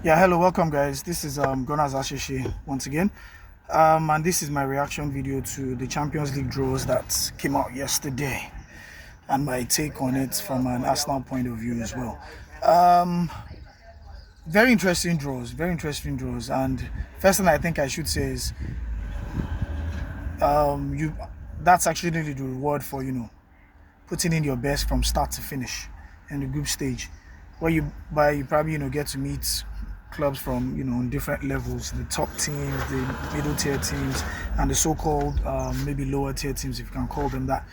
Yeah, hello, welcome guys. This is Gunners Ashishi once again. And this is my reaction video to the Champions League draws that came out yesterday and my take on it from an Arsenal point of view as well. Um, Very interesting draws, very interesting draws. And first thing I think I should say is you that's actually the reward for putting in your best from start to finish in the group stage, where you probably get to meet clubs from on different levels, the top teams, the middle tier teams, and the so-called maybe lower tier teams, if you can call them that.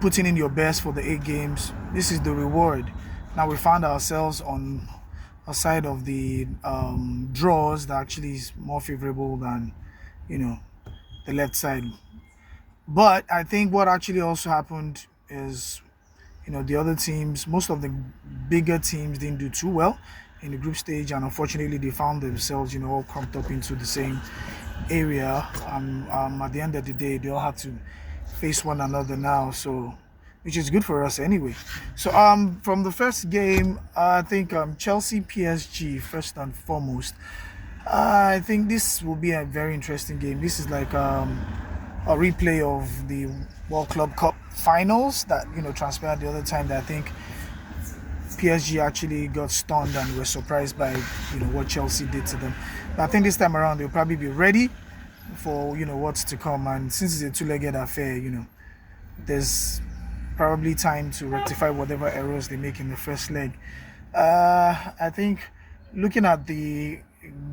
Putting in your best for the 8 games. This is the reward. Now we found ourselves on a side of the draws that actually is more favorable than you know the left side. But I think what actually also happened is the other teams, most of the bigger teams didn't do too well in the group stage, and unfortunately they found themselves all clumped up into the same area. At the end of the day, they all have to face one another now, so which is good for us anyway. So from the first game, I think Chelsea PSG first and foremost. I think this will be a very interesting game. This is like a replay of the World Club Cup finals that transpired the other time, that I think PSG actually got stunned and were surprised by what Chelsea did to them. But I think this time around they'll probably be ready for what's to come. And since it's a two-legged affair, there's probably time to rectify whatever errors they make in the first leg. I think looking at the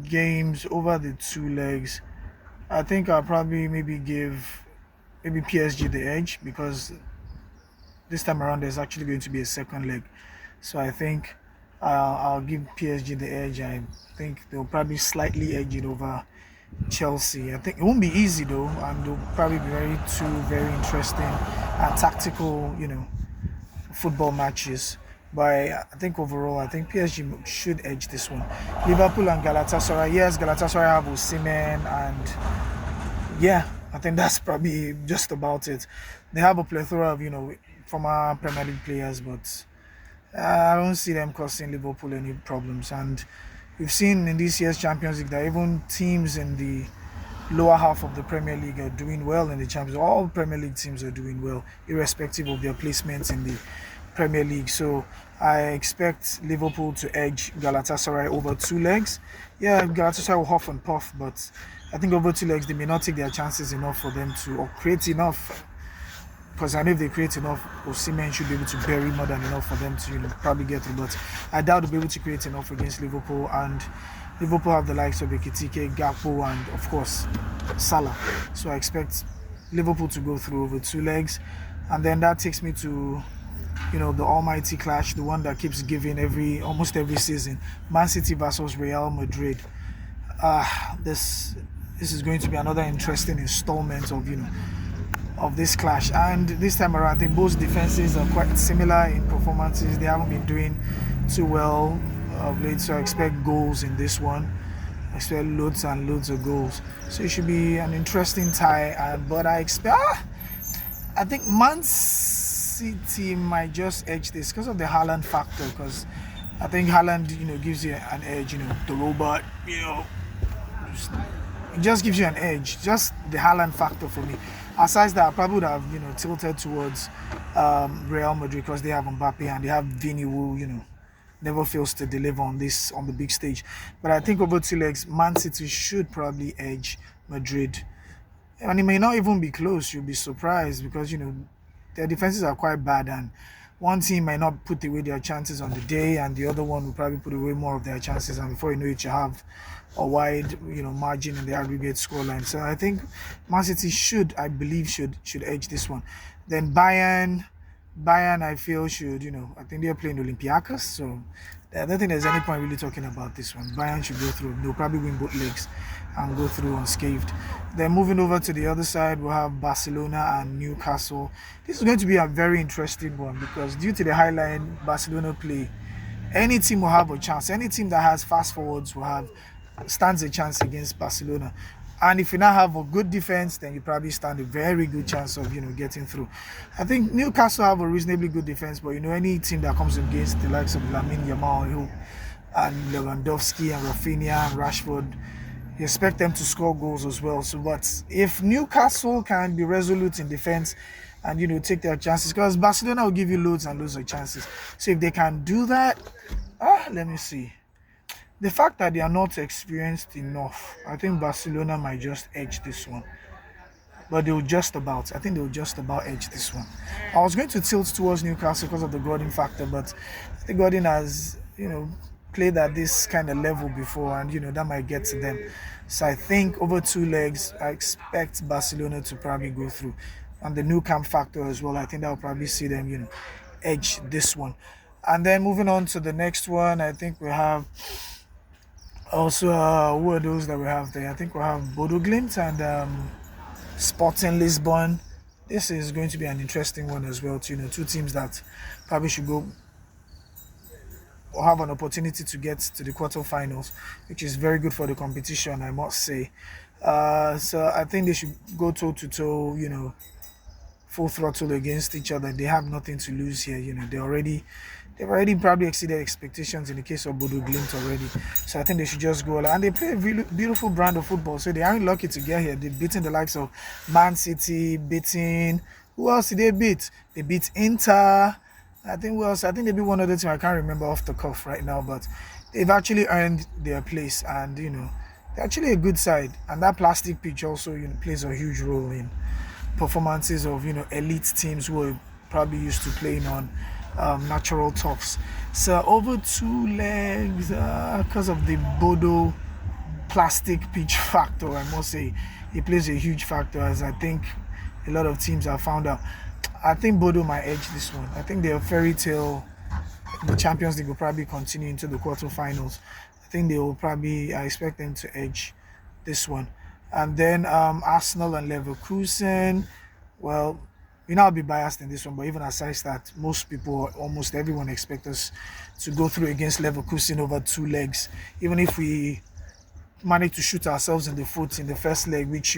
games over the 2 legs, I think I'll probably maybe give PSG the edge, because this time around there's actually going to be a second leg. So I think I'll give PSG the edge. I think they'll probably slightly edge it over Chelsea. I think it won't be easy though, and they'll probably be very interesting and tactical, football matches. But I think overall, I think PSG should edge this one. Liverpool and Galatasaray. Yes, Galatasaray have Osimhen, and yeah, I think that's probably just about it. They have a plethora of former Premier League players, but I don't see them causing Liverpool any problems. And we've seen in this year's Champions League that even teams in the lower half of the Premier League are doing well in the Champions League. All Premier League teams are doing well, irrespective of their placements in the Premier League. So I expect Liverpool to edge Galatasaray over 2 legs. Yeah, Galatasaray will huff and puff, but I think over 2 legs they may not take their chances enough for them to, or create enough. Because I know if they create enough, Osimhen should be able to bury more than enough for them to probably get through. But I doubt they'll be able to create enough against Liverpool, and Liverpool have the likes of Ekitike, Gakpo, and of course Salah. So I expect Liverpool to go through over 2 legs, and then that takes me to the almighty clash, the one that keeps giving almost every season: Man City versus Real Madrid. This is going to be another interesting installment of this clash. And this time around, I think both defenses are quite similar in performances. They haven't been doing too well of late, so I expect goals in this one. I expect loads and loads of goals. So it should be an interesting tie. But I think Man City might just edge this because of the Haaland factor. Because I think Haaland, gives you an edge. The robot, it just gives you an edge. Just the Haaland factor for me. Aside that, I probably would have tilted towards Real Madrid, because they have Mbappe and they have Vini, who never fails to deliver on the big stage. But I think over 2 legs, Man City should probably edge Madrid, and it may not even be close. You'll be surprised, because their defenses are quite bad, and one team might not put away their chances on the day, and the other one will probably put away more of their chances, and before you know it, you have a wide margin in the aggregate scoreline. So I think Man City I believe should edge this one. Then Bayern I feel should, I think they're playing Olympiacos, so I don't think there's any point really talking about this one. Bayern should go through. They'll probably win both legs and go through unscathed. Then moving over to the other side, we'll have Barcelona and Newcastle. This is going to be a very interesting one, because due to the high line Barcelona play, any team will have a chance. Any team that has fast forwards stands a chance against Barcelona. And if you now have a good defense, then you probably stand a very good chance of getting through. I think Newcastle have a reasonably good defense, but any team that comes against the likes of Lamine Yamal, and Lewandowski and Rafinha and Rashford. You expect them to score goals as well. So, but if Newcastle can be resolute in defense and take their chances, because Barcelona will give you loads and loads of chances. So if they can do that, let me see. The fact that they are not experienced enough, I think Barcelona might just edge this one. But I think they'll just about edge this one. I was going to tilt towards Newcastle because of the Gordon factor, but I think Gordon has, played at this kind of level before, and that might get to them. So I think over 2 legs, I expect Barcelona to probably go through. And the new camp factor as well, I think that will probably see them, edge this one. And then moving on to the next one, I think we have also who are those that we have there? I think we have Bodo Glimt and Sporting Lisbon. This is going to be an interesting one as well. Two teams that probably should go or have an opportunity to get to the quarterfinals, which is very good for the competition, I must say. So I think they should go toe to toe, full throttle against each other. They have nothing to lose here. They've already probably exceeded expectations in the case of Bodo Glimt already. So I think they should just go. And they play a really beautiful brand of football. So they aren't lucky to get here. They've beaten the likes of Man City, beating... Who else did they beat? They beat Inter. I think who else? I think they beat one other team. I can't remember off the cuff right now. But they've actually earned their place. And, they're actually a good side. And that plastic pitch also plays a huge role in performances of, elite teams who are probably used to playing on natural turfs. So over 2 legs, because of the Bodo plastic pitch factor, I must say, it plays a huge factor, as I think a lot of teams have found out. I think Bodo might edge this one. I think their fairy tale, the Champions League will probably continue into the quarterfinals. I think I expect them to edge this one. And then Arsenal and Leverkusen, well, I'll be biased in this one, but even aside that, most people, almost everyone, expect us to go through against Leverkusen over 2 legs. Even if we manage to shoot ourselves in the foot in the first leg, which,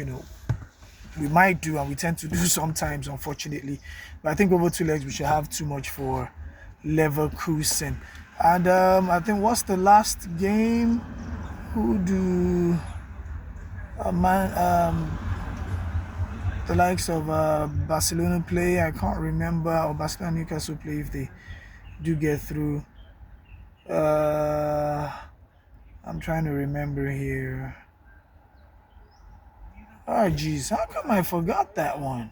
we might do, and we tend to do sometimes, unfortunately. But I think over 2 legs, we should have too much for Leverkusen. And I think, what's the last game? Who do... the likes of Barcelona play? I can't remember. Or Barcelona Newcastle play if they do get through. I'm trying to remember here. Oh, geez. How come I forgot that one?